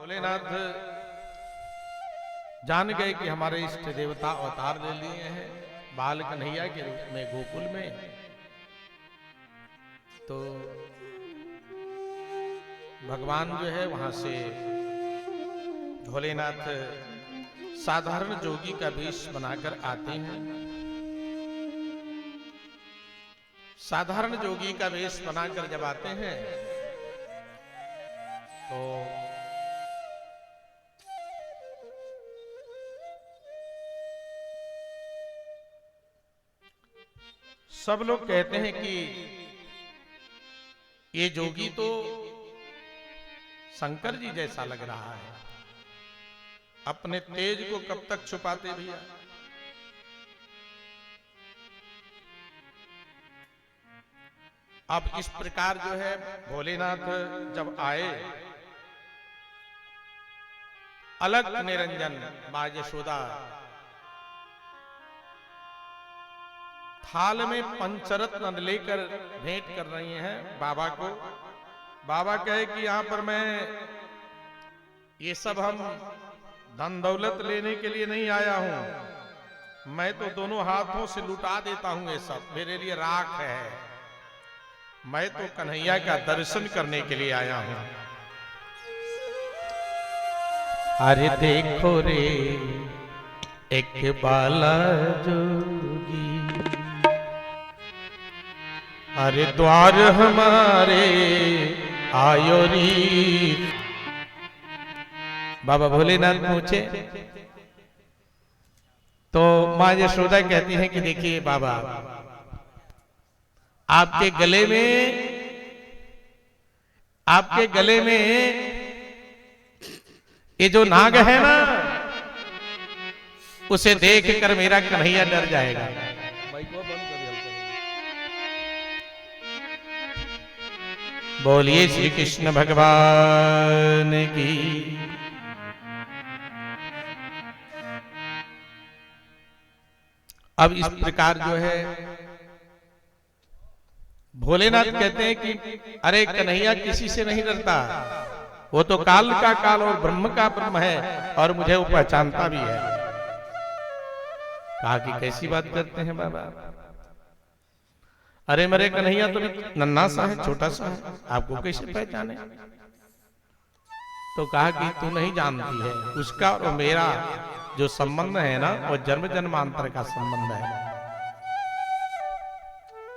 भोलेनाथ जान गए कि हमारे इष्ट देवता अवतार ले लिए हैं बाल कन्हैया के रूप में गोकुल में। तो भगवान जो है वहां से भोलेनाथ साधारण जोगी का वेश बनाकर आते हैं। साधारण जोगी का वेश बनाकर जब आते हैं तो सब लोग कहते हैं कि ये जोगी तो शंकर जी जैसा लग रहा है, अपने तेज को कब तक छुपाते भैया। अब इस प्रकार जो है भोलेनाथ जब आए, अलग निरंजन मां यशोदा थाल में पंचरत्न लेकर भेंट कर रही हैं बाबा को। बाबा कहे कि यहां पर मैं ये सब हम धन दौलत लेने के लिए नहीं आया हूं, मैं तो दोनों हाथों से लुटा देता हूं, ये सब मेरे लिए राख है, मैं तो कन्हैया का दर्शन करने के लिए आया हूं। अरे देखो रे एक बाला जोगी, अरे द्वार हमारे आयो री। बाबा भोलेनाथ पूछे तो मां यशोदा कहती हैं कि देखिए बाबा, आपके गले में ये जो नाग है ना, उसे देख कर मेरा कन्हैया डर जाएगा। बोलिए श्री कृष्ण भगवान की। अब इस प्रकार जो है भोलेनाथ कहते हैं कि अरे कन्हैया किसी से नहीं डरता, वो तो काल का काल और ब्रह्म का ब्रह्म है और मुझे वो पहचानता भी है। कहा कि कैसी बात करते हैं बाबा, अरे मेरे कन्हैया तो नन्हा सा है, छोटा सा है, आपको कैसे पहचाने। तो कहा कि तू नहीं जानती है, उसका और मेरा जो संबंध है ना, वो जन्म जन्मांतर का संबंध है,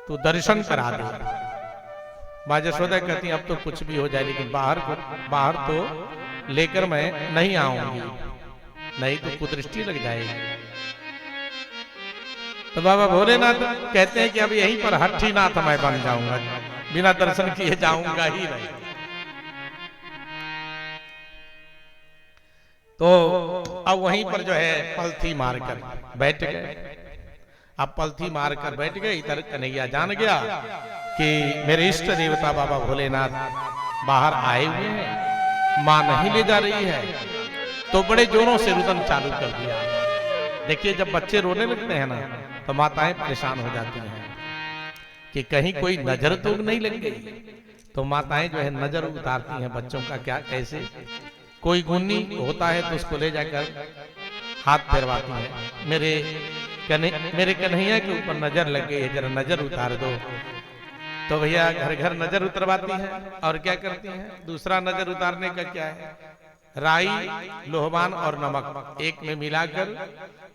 तू दर्शन करा दे। मां यशोदा कहती अब तो कुछ भी हो जाए, लेकिन बाहर तो लेकर मैं नहीं आऊंगी, नहीं तो कुदृष्टि लग जाएगी। तो बाबा भोलेनाथ कहते हैं कि अब यहीं पर हठीनाथ मैं बन जाऊंगा, बिना दर्शन किए जाऊंगा ही नहीं। तो अब वहीं पर जो है पलथी मारकर बैठ गए। अब पलथी मारकर बैठ गए, इधर कन्हैया जान गया कि मेरे इष्ट देवता बाबा भोलेनाथ बाहर आए हुए हैं, मां नहीं ले जा रही है। तो बड़े जोरों से रुदन चालू कर दिया। देखिए जब बच्चे रोने लगते हैं ना, तो माताएं परेशान हो जाती हैं कि कहीं कोई नजर तो नहीं लग गई। तो माताएं जो है नजर उतारती हैं बच्चों का, क्या कैसे, कोई गुन्नी होता है तो उसको ले जाकर हाथ फेरवाती है, मेरे कन्हैया के ऊपर नजर लग गई है, जरा नजर उतार दो। तो भैया घर घर नजर उतरवाती हैं। और क्या करती हैं, दूसरा नजर उतारने का क्या है, राई, लोहबान और नमक एक में मिलाकर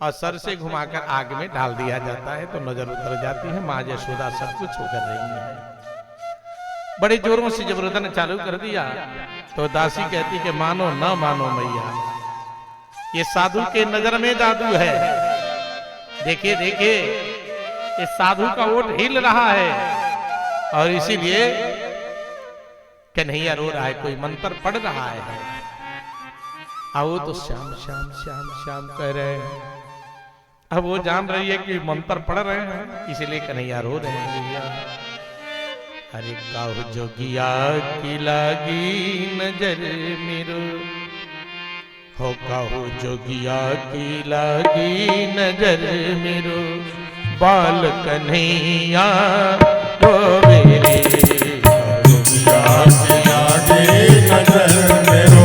और सर से घुमाकर आग में डाल दिया जाता है, तो नजर उतर जाती है। मां यशोदा सब कुछ होकर रही है। बड़े जोरों से जब रुदन चालू कर दिया तो दासी कहती कि मानो न मानो मैया, ये साधु के नजर में जादू है। देखिए देखिए इस साधु का ओठ हिल रहा है और इसीलिए कन्हैया रो रहा है, कोई मंत्र पढ़ रहा है। वो तो श्याम श्याम श्याम श्याम कह रहे हैं। अब वो जान रही है कि मंत्र पढ़ रहे हैं, इसीलिए कन्हैया रो रहे हैं। अरे काहू जोगिया की लागी नजर मेरो, हो काहू जोगिया की लागी नजर मेरो, बाल कन्हैया रोवे रे। जोगिया की लागी नजर मेरो,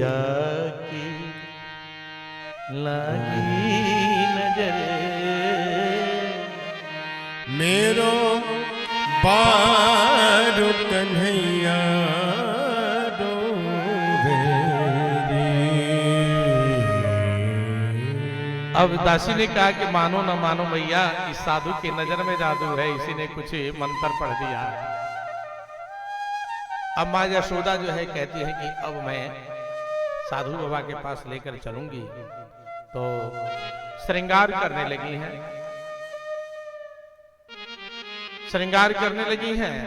कन्हैया की लागी नजर मेरो बारू कन्हैया अब दासी ने कहा कि मानो न मानो भैया, इस साधु की नजर में जादू है, इसी ने कुछ मंत्र पढ़ दिया। अब माँ यशोदा जो है कहती है कि अब मैं साधु बाबा के पास लेकर चलूंगी। तो श्रृंगार करने लगी हैं, श्रृंगार करने लगी हैं।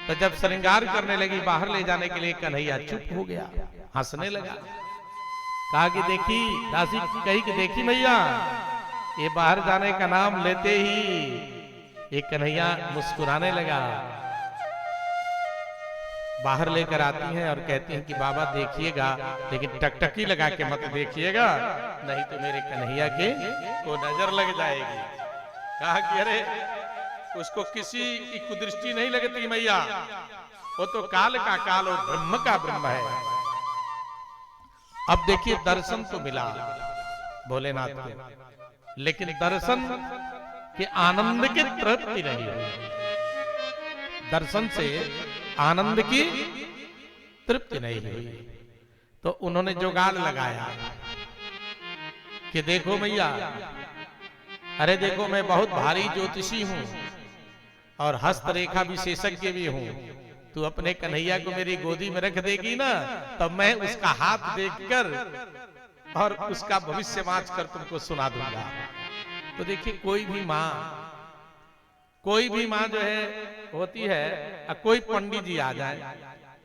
तो जब श्रृंगार करने लगी, बाहर ले जाने के लिए कन्हैया चुप हो गया, हंसने लगा। कहा कि देखी, दासी कही कि देखी भैया, ये बाहर जाने का नाम लेते ही ये कन्हैया मुस्कुराने लगा। बाहर लेकर आती हैं और कहती हैं कि बाबा देखिएगा, लेकिन टकटकी लगा के मत देखिएगा, नहीं तो मेरे कन्हैया के को नजर लग जाएगी। कहा कि अरे उसको किसी की कुदृष्टि नहीं लगती मैया, वो तो काल का काल और ब्रह्म का ब्रह्म है। अब देखिए दर्शन तो मिला भोलेनाथ के, लेकिन दर्शन के आनंद की तृप्ति नहीं हुई। दर्शन से आनंद की तृप्ति नहीं हुई। तो उन्होंने जुगाड़ लगाया कि देखो मैया, अरे देखो मैं बहुत भारी ज्योतिषी हूं और हस्तरेखा विशेषज्ञ भी हूं। तू अपने कन्हैया को मेरी गोदी में रख देगी ना, तब मैं उसका हाथ देखकर और उसका भविष्य वाच कर तुमको सुना दूंगा। तो देखिए कोई भी माँ जो है होती है, कोई पंडित जी आ जाए,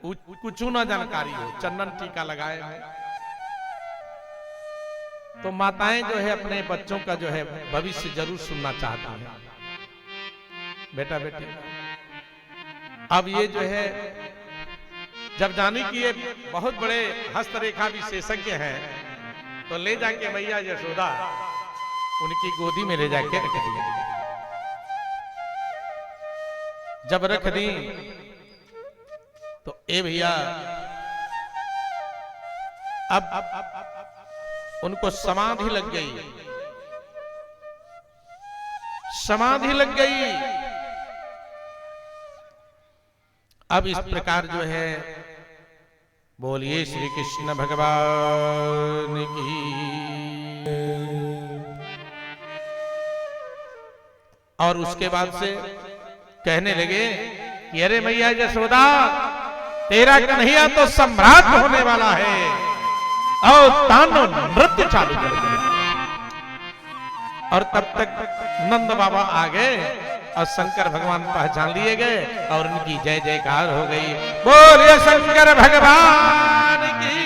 कुछ ना जानकारी हो, चंदन टीका लगाए हैं, तो माताएं जो है अपने बच्चों का जो है भविष्य जरूर सुनना चाहती हैं। बेटा बेटी, अब ये जो है जब जाने की ये बहुत बड़े हस्तरेखा विशेषज्ञ हैं, तो ले जाके मैया यशोदा उनकी गोदी में ले जाके रख दी। जब रख दी तो ए भैया अब उनको समाधि लग गई, समाधि लग गई। अब इस प्रकार जो है, बोलिए श्री कृष्ण भगवान की। और उसके बाद से कहने लगे कि अरे मैया यशोदा, तेरा कन्हैया तो सम्राट होने वाला है, और तांडव नृत्य चालू कर दिया। और तब तक नंद बाबा आ गए और शंकर भगवान पहचान लिए गए और उनकी जय जयकार हो गई। बोलिए शंकर भगवान की।